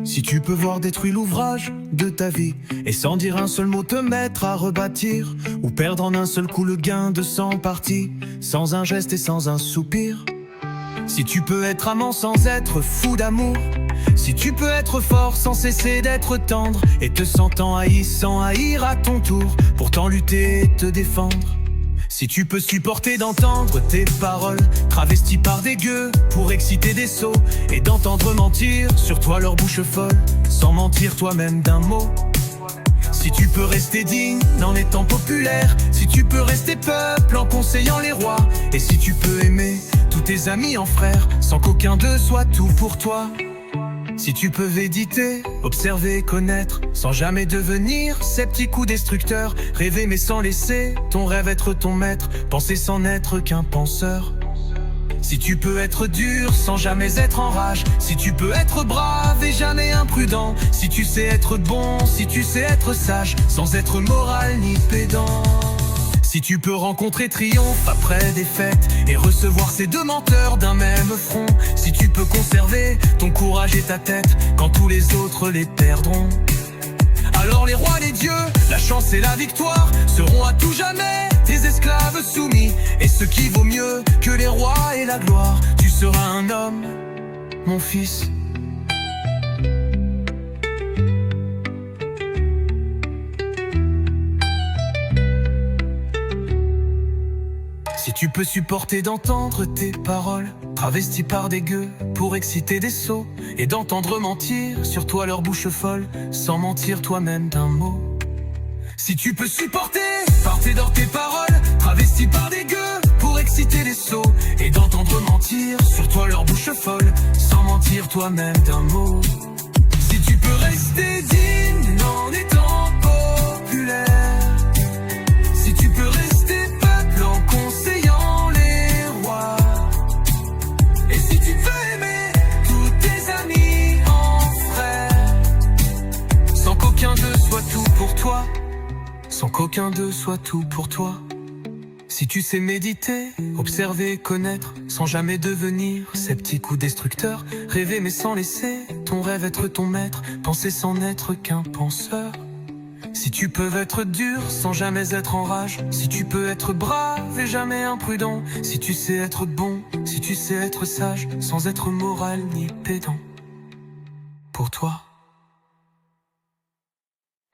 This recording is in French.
Si tu peux voir détruire l'ouvrage de ta vie et sans dire un seul mot te mettre à rebâtir, ou perdre en un seul coup le gain de 100 parties, sans un geste et sans un soupir. Si tu peux être amant sans être fou d'amour, si tu peux être fort sans cesser d'être tendre, et te sentant haï sans haïr à ton tour, pourtant lutter et te défendre. Si tu peux supporter d'entendre tes paroles travesties par des gueux pour exciter des sots, et d'entendre mentir sur toi leur bouche folle, sans mentir toi-même d'un mot. Si tu peux rester digne dans les temps populaires, si tu peux rester peuple en conseillant les rois, et si tu peux aimer tous tes amis en frères, sans qu'aucun d'eux soit tout pour toi. Si tu peux méditer, observer, connaître, sans jamais devenir sceptique ou destructeur, rêver mais sans laisser ton rêve être ton maître, penser sans n'être qu'un penseur. Si tu peux être dur sans jamais être en rage, si tu peux être brave et jamais imprudent, si tu sais être bon, si tu sais être sage, sans être moral ni pédant. Si tu peux rencontrer triomphe après défaite et recevoir ces deux menteurs d'un même front, si tu peux conserver ton courage et ta tête quand tous les autres les perdront, alors les rois, les dieux, la chance et la victoire seront à tout jamais tes esclaves soumis. Et ce qui vaut mieux que les rois et la gloire, tu seras un homme, mon fils. Si tu peux supporter d'entendre tes paroles travesties par des gueux pour exciter des sots, et d'entendre mentir sur toi leur bouche folle, sans mentir toi-même d'un mot. Si tu peux supporter porter dans tes paroles travesties par des gueux pour exciter les sots, et d'entendre mentir sur toi leur bouche folle, sans mentir toi-même d'un mot. Si tu peux rester digne en étant populaire, si tu peux rester peuple en conseillant les rois, et si tu peux aimer tous tes amis en frères, sans qu'aucun d'eux soit tout pour toi, sans qu'aucun d'eux soit tout pour toi. Si tu sais méditer, observer, connaître, sans jamais devenir sceptique ou destructeur, rêver mais sans laisser ton rêve être ton maître, penser sans n'être qu'un penseur. Si tu peux être dur sans jamais être en rage, si tu peux être brave et jamais imprudent, si tu sais être bon, si tu sais être sage, sans être moral ni pédant. Pour toi